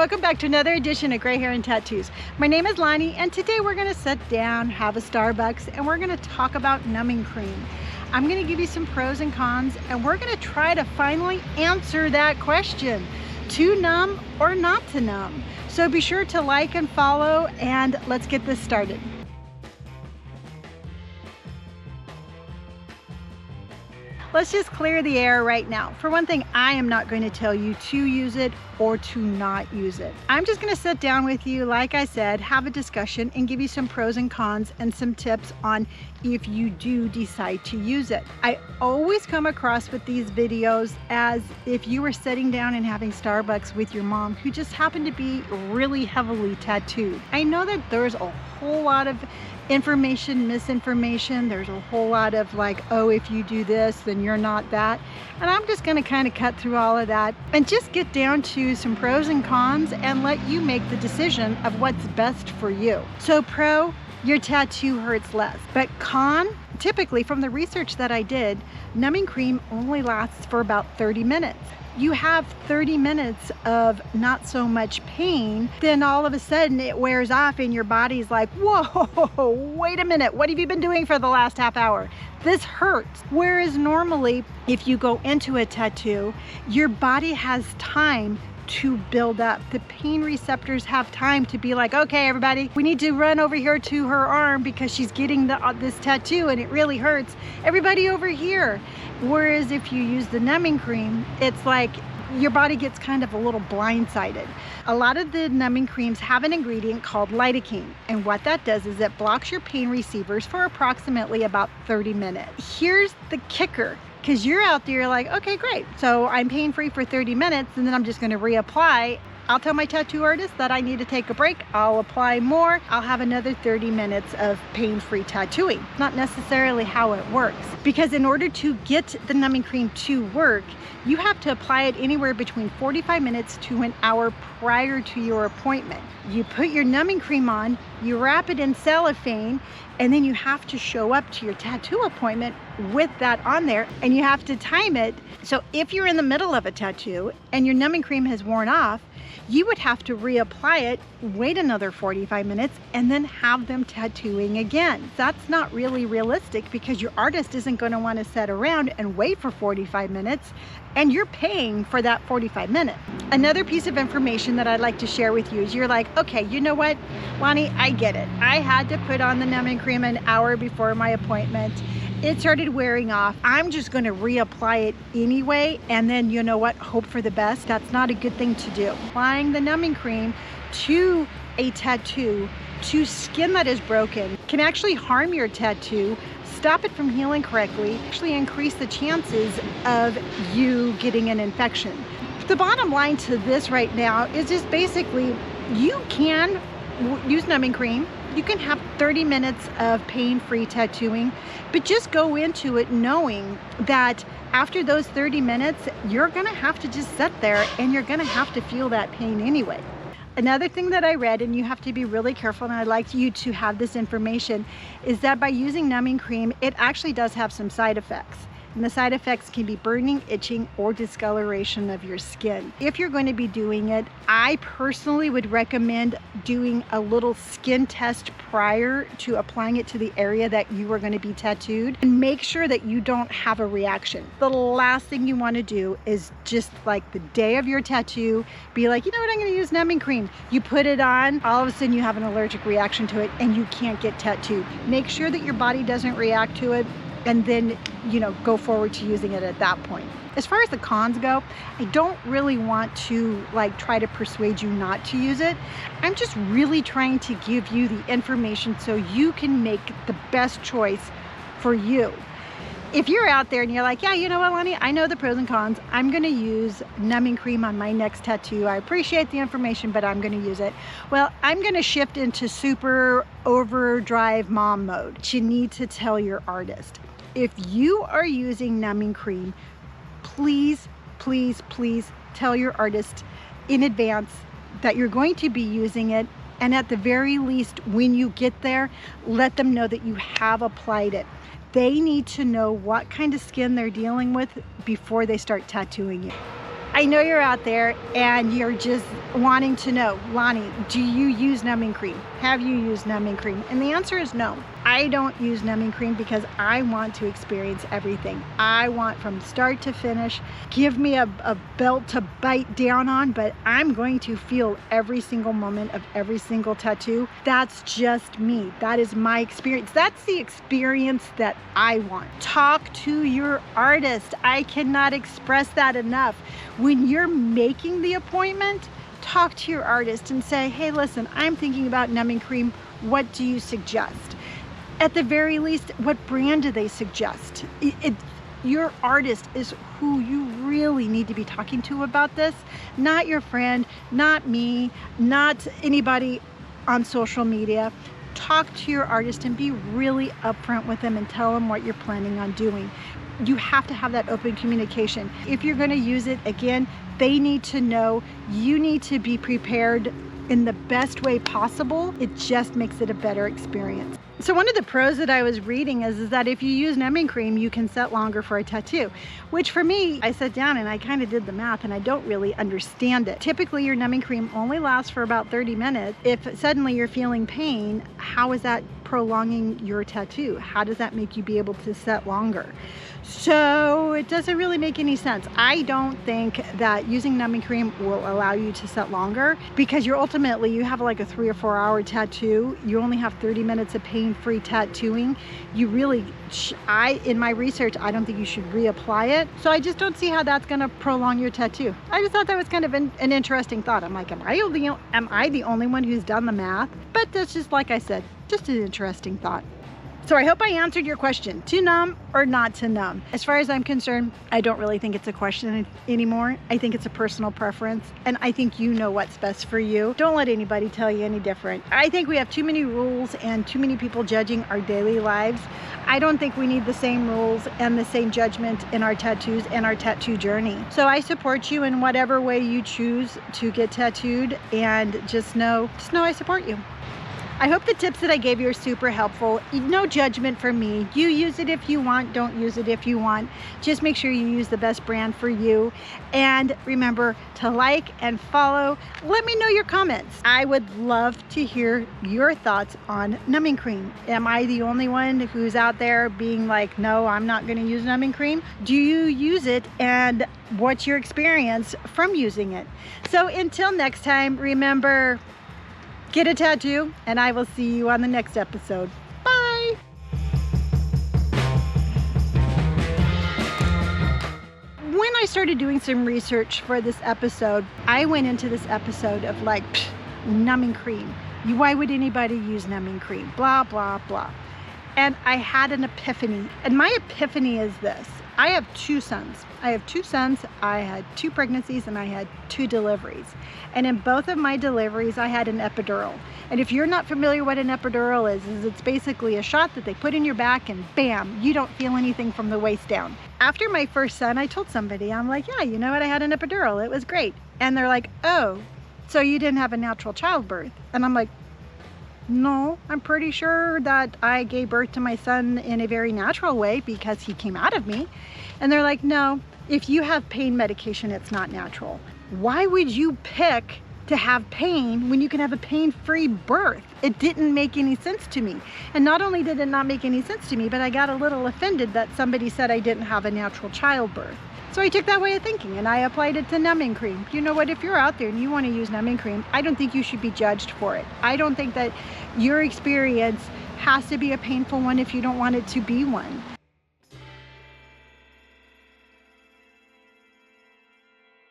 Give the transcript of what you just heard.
welcome back to another edition of Gray Hair and Tattoos. My name is Lonnie, and today we're gonna sit down, have a Starbucks, and we're gonna talk about numbing cream. I'm gonna give you some pros and cons, and we're gonna try to finally answer that question. To numb or not to numb? So be sure to like and follow, and let's get this started. Let's just clear the air right now. For one thing, I am not going to tell you to use it or to not use it. I'm just going to sit down with you, like I said, have a discussion and give you some pros and cons and some tips on if you do decide to use it. I always come across with these videos as if you were sitting down and having Starbucks with your mom who just happened to be really heavily tattooed. I know that there's a whole lot of information, misinformation. There's a whole lot of like, oh, if you do this, then you're not that. And I'm just gonna kind of cut through all of that and just get down to some pros and cons and let you make the decision of what's best for you. So pro, your tattoo hurts less. But con, typically from the research that I did, numbing cream only lasts for about 30 minutes. You have 30 minutes of not so much pain, then all of a sudden it wears off and your body's like, whoa, wait a minute, what have you been doing for the last half hour? This hurts. Whereas normally, if you go into a tattoo, your body has time to build up. The pain receptors have time to be like, okay, everybody, we need to run over here to her arm because she's getting this tattoo and it really hurts. Everybody over here. Whereas if you use the numbing cream, it's like your body gets kind of a little blindsided. A lot of the numbing creams have an ingredient called lidocaine, and what that does is it blocks your pain receivers for approximately about 30 minutes. Here's the kicker. Because you're out there like, okay, great. So I'm pain-free for 30 minutes and then I'm just gonna reapply. I'll tell my tattoo artist that I need to take a break. I'll apply more. I'll have another 30 minutes of pain-free tattooing. Not necessarily how it works. Because in order to get the numbing cream to work, you have to apply it anywhere between 45 minutes to an hour prior to your appointment. You put your numbing cream on, you wrap it in cellophane, and then you have to show up to your tattoo appointment with that on there, and you have to time it. So if you're in the middle of a tattoo and your numbing cream has worn off, you would have to reapply it, wait another 45 minutes, and then have them tattooing again. That's not really realistic because your artist isn't going to want to sit around and wait for 45 minutes, and you're paying for that 45 minutes. Another piece of information that I'd like to share with you is you're like, okay, you know what, Lonnie, I get it. I had to put on the numbing cream an hour before my appointment. It started wearing off. I'm just going to reapply it anyway, and then you know what, hope for the best. That's not a good thing to do. Applying the numbing cream to a tattoo, to skin that is broken, can actually harm your tattoo, stop it from healing correctly, actually increase the chances of you getting an infection. The bottom line to this right now is just basically, you can use numbing cream. You can have 30 minutes of pain-free tattooing, but just go into it knowing that after those 30 minutes, you're gonna have to just sit there and you're gonna have to feel that pain anyway. Another thing that I read, and you have to be really careful, and I'd like you to have this information, is that by using numbing cream, it actually does have some side effects. And the side effects can be burning, itching, or discoloration of your skin. If you're going to be doing it, I personally would recommend doing a little skin test prior to applying it to the area that you are going to be tattooed, and make sure that you don't have a reaction. The last thing you want to do is just like the day of your tattoo, be like, you know what, I'm going to use numbing cream. You put it on, all of a sudden you have an allergic reaction to it and you can't get tattooed. Make sure that your body doesn't react to it, and then, you know, go forward to using it at that point. As far as the cons go, I don't really want to like try to persuade you not to use it. I'm just really trying to give you the information so you can make the best choice for you. If you're out there and you're like, yeah, you know what, Lonnie, I know the pros and cons. I'm gonna use numbing cream on my next tattoo. I appreciate the information, but I'm gonna use it. Well, I'm gonna shift into super overdrive mom mode. You need to tell your artist. If you are using numbing cream, please, please, please tell your artist in advance that you're going to be using it, and at the very least, when you get there, let them know that you have applied it. They need to know what kind of skin they're dealing with before they start tattooing you. I know you're out there and you're just wanting to know, Lonnie, do you use numbing cream? Have you used numbing cream? And the answer is no. I don't use numbing cream because I want to experience everything. I want from start to finish. Give me a belt to bite down on, but I'm going to feel every single moment of every single tattoo. That's just me. That is my experience. That's the experience that I want. Talk to your artist. I cannot express that enough. When you're making the appointment, talk to your artist and say, hey, listen, I'm thinking about numbing cream. What do you suggest? At the very least, what brand do they suggest? Your artist is who you really need to be talking to about this, not your friend, not me, not anybody on social media. Talk to your artist and be really upfront with them and tell them what you're planning on doing. You have to have that open communication. If you're going to use it, again, they need to know. You need to be prepared in the best way possible. It just makes it a better experience. So one of the pros that I was reading is that if you use numbing cream, you can set longer for a tattoo, which for me, I sat down and I kind of did the math and I don't really understand it. Typically your numbing cream only lasts for about 30 minutes. If suddenly you're feeling pain, how is that prolonging your tattoo? How does that make you be able to set longer? So it doesn't really make any sense. I don't think that using numbing cream will allow you to set longer because you have like a 3 or 4 hour tattoo. You only have 30 minutes of pain-free tattooing. You really, in my research, I don't think you should reapply it. So I just don't see how that's gonna prolong your tattoo. I just thought that was kind of an interesting thought. I'm like, am I the only one who's done the math? But that's just, like I said, just an interesting thought. So I hope I answered your question, to numb or not to numb. As far as I'm concerned, I don't really think it's a question anymore. I think it's a personal preference, and I think you know what's best for you. Don't let anybody tell you any different. I think we have too many rules and too many people judging our daily lives. I don't think we need the same rules and the same judgment in our tattoos and our tattoo journey. So I support you in whatever way you choose to get tattooed, and just know I support you. I hope the tips that I gave you are super helpful. No judgment from me. You use it if you want, don't use it if you want. Just make sure you use the best brand for you. And remember to like and follow. Let me know your comments. I would love to hear your thoughts on numbing cream. Am I the only one who's out there being like, no, I'm not gonna use numbing cream? Do you use it, and what's your experience from using it? So until next time, remember, get a tattoo, and I will see you on the next episode. Bye! When I started doing some research for this episode, I went into this episode of like, numbing cream. Why would anybody use numbing cream? Blah, blah, blah. And I had an epiphany. And my epiphany is this. I have 2 sons. I had 2 pregnancies, and I had 2 deliveries. And in both of my deliveries, I had an epidural. And if you're not familiar what an epidural is it's basically a shot that they put in your back, and bam, you don't feel anything from the waist down. After my first son, I told somebody, I'm like, yeah, you know what? I had an epidural. It was great. And they're like, oh, so you didn't have a natural childbirth? And I'm like, no, I'm pretty sure that I gave birth to my son in a very natural way because he came out of me. And they're like, no, if you have pain medication, it's not natural. Why would you pick to have pain when you can have a pain-free birth? It didn't make any sense to me. And not only did it not make any sense to me, but I got a little offended that somebody said I didn't have a natural childbirth. So I took that way of thinking and I applied it to numbing cream. You know what, if you're out there and you want to use numbing cream, I don't think you should be judged for it. I don't think that your experience has to be a painful one if you don't want it to be one.